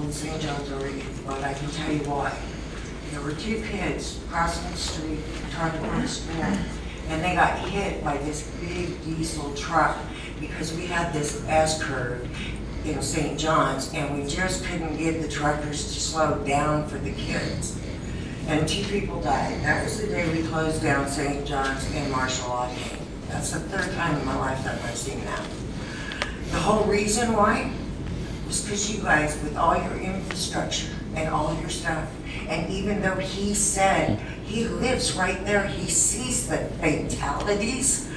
trouble in St. John's already, but I can tell you why. There were two kids crossing the street trying to go to school, and they got hit by this big diesel truck because we had this S-curve in St. John's, and we just couldn't get the truckers to slow down for the kids. And two people died. That was the day we closed down St. John's and Marshall Law Gang. That's the third time in my lifetime I've seen that. The whole reason why was because you guys, with all your infrastructure and all your stuff, and even though he said he lives right there, he sees the fatalities.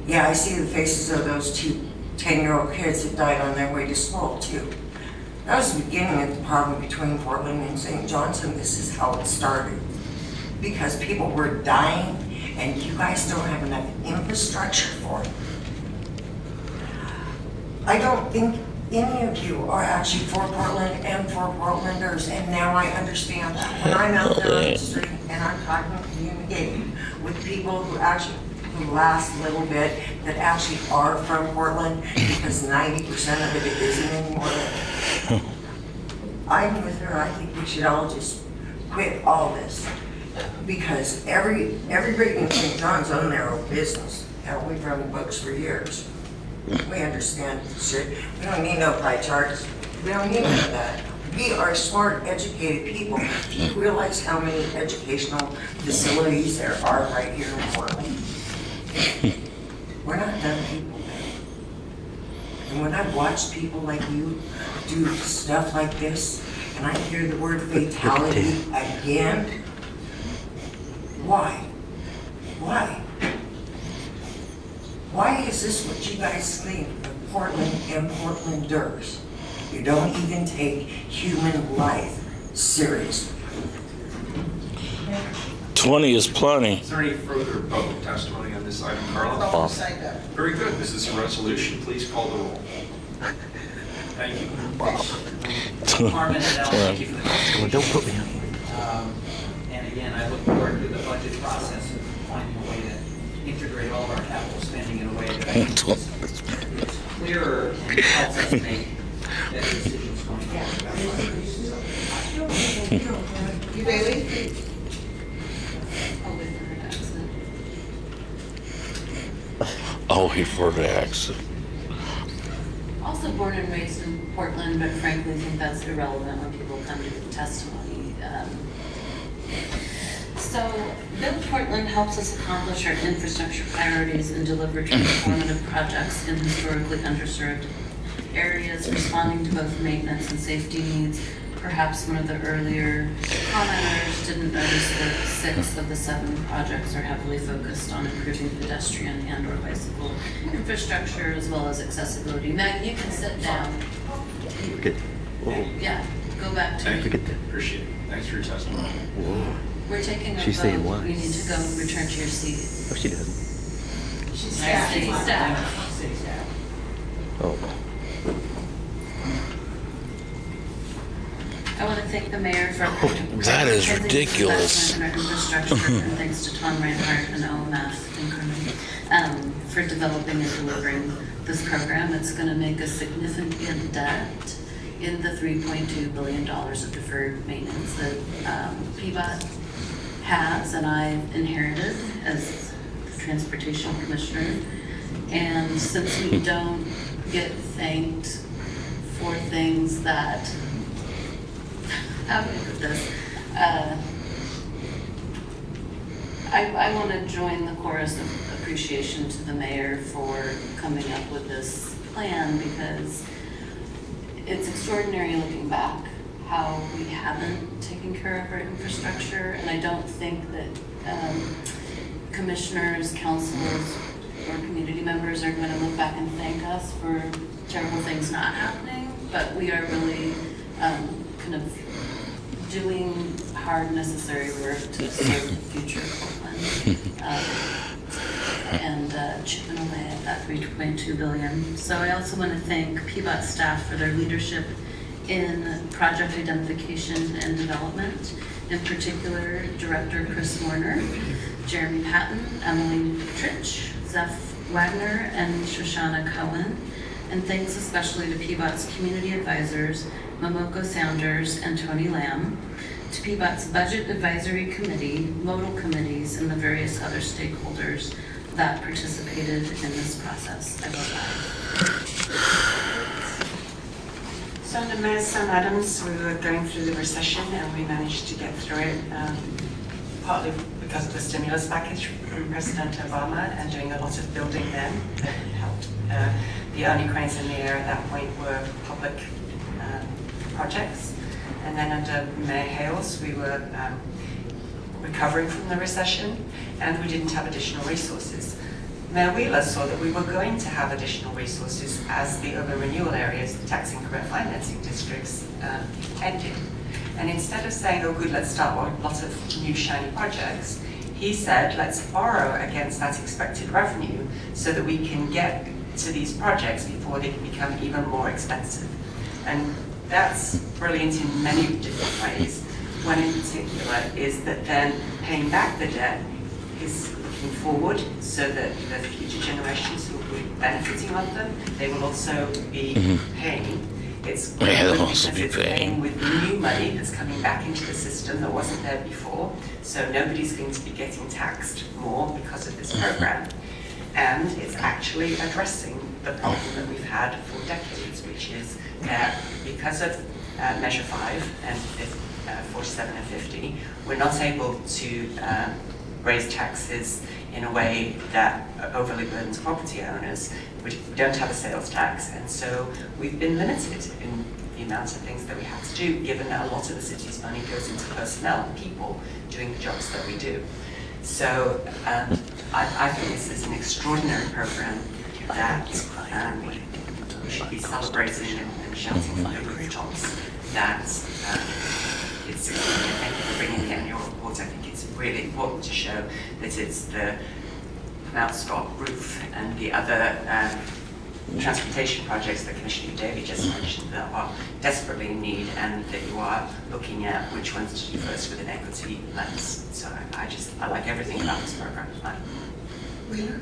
Yeah, I see the faces of those two 10-year-old kids that died on their way to school too. That was the beginning of the problem between Portland and St. John's, and this is how it started. Because people were dying, and you guys don't have enough infrastructure for it. I don't think any of you are actually for Portland and for Portlanders, and now I understand that. When I'm out there on the street and I'm talking, communicating with people who last a little bit, that actually are from Portland, because 90% of it isn't anymore. I'm with her. I think we should all just quit all this, because everybody in St. John's own their own business. Hell, we've run books for years. We understand shit. We don't need no pie charts. We don't need none of that. We are smart, educated people. Do you realize how many educational facilities there are right here in Portland? We're not dumb people, man. And when I watch people like you do stuff like this, and I hear the word fatality again, why? Why? Why is this what you guys think of Portland and Portlanders? You don't even take human life seriously. 20 is plenty. Is there any further public testimony on this item, Carla? Very good. This is a resolution. Please call the roll. Thank you. Carmen and Al, thank you for the presentation. Don't put me on. And again, I look forward to the budget process and finding a way to integrate all of our capital spending in a way that I think is clearer and helps us make better decisions going forward. Eudaly? Oh, he for the accent. Also born and raised in Portland, but frankly think that's irrelevant when people come to the testimony. So Build Portland helps us accomplish our infrastructure priorities and deliver transformative projects in historically underserved areas, responding to both maintenance and safety needs. Perhaps one of the earlier commenters didn't notice that 6 of the 7 projects are heavily focused on improving pedestrian and or bicycle infrastructure as well as accessibility. Meg, you can sit down. Good. Yeah, go back to Thank you. Appreciate it. Thanks for your testimony. Whoa. We're taking a She's vote. saying why. You need to go and return to your seat. Oh, she doesn't. She's City staff. City staff. Oh. I want to thank the mayor for That is ridiculous. investment in our infrastructure, and thanks to Tom Reinhardt and OMF increment for developing and delivering this program. It's going to make a significant dent in the $3.2 billion of deferred maintenance that PBOT has and I inherited as the transportation commissioner. And since we don't get thanked for things that, how do I put this? I want to join the chorus of appreciation to the mayor for coming up with this plan, because it's extraordinary looking back how we haven't taken care of our infrastructure, and I don't think that commissioners, councils, or community members are going to look back and thank us for terrible things not happening, but we are really kind of doing hard, necessary work to serve the future of Portland and chipping away at that $3.2 billion. So I also want to thank PBOT staff for their leadership in project identification and development, in particular Director Chris Warner, Jeremy Patton, Emily Tritch, Zeph Wagner, and Shoshana Cohen. And thanks especially to PBOT's community advisors, Momoko Sounders, and Tony Lamb, to PBOT's Budget Advisory Committee, modal committees, and the various other stakeholders that participated in this process. I vote aye. So under Mayor Sam Adams, we were going through the recession and we managed to get through it, partly because of the stimulus package from President Obama and doing a lot of building then that helped. The only cranes in the air at that point were public projects. And then under Mayor Hales, we were recovering from the recession and we didn't have additional resources. Mayor Wheeler saw that we were going to have additional resources as the urban renewal areas, the tax increment financing districts ended. And instead of saying, oh good, let's start lots of new shiny projects, he said, let's borrow against that expected revenue so that we can get to these projects before they can become even more expensive. And that's brilliant in many different ways. One in particular is that then paying back the debt is looking forward so that the future generations who will be benefiting of them, they will also be paying. It's good Yeah, they'll because also be it's paying. with new money that's coming back into the system that wasn't there before. So nobody's going to be getting taxed more because of this program. And it's actually addressing the problem that we've had for decades, which is that because of Measure 5 and 47 and 50, we're not able to raise taxes in a way that overly burdens property owners. We don't have a sales tax, and so we've been limited in the amount of things that we have to do, given that a lot of the city's money goes into personnel and people doing the jobs that we do. So I think this is an extraordinary program that we should be celebrating and shouting from the rooftops that it's succeeding. Thank you for bringing the annual report. I think it's really important to show that it's the Mount Scott roof and the other transportation projects that Commissioner Eudaly just mentioned that are desperately in need, and that you are looking at which ones to do first with an equity lens. So I like everything about this program. Wheeler?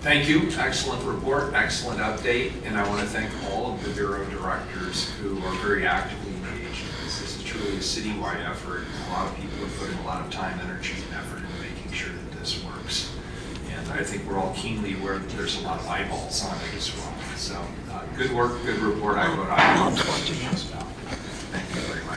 Thank you. Excellent report, excellent update, and I want to thank all of the Bureau directors who are very actively engaged in this. This is truly a citywide effort. A lot of people have put in a lot of time, energy, and effort into making sure that this works. And I think we're all keenly aware that there's a lot of eyeballs on it as well. So good work, good report. I vote aye.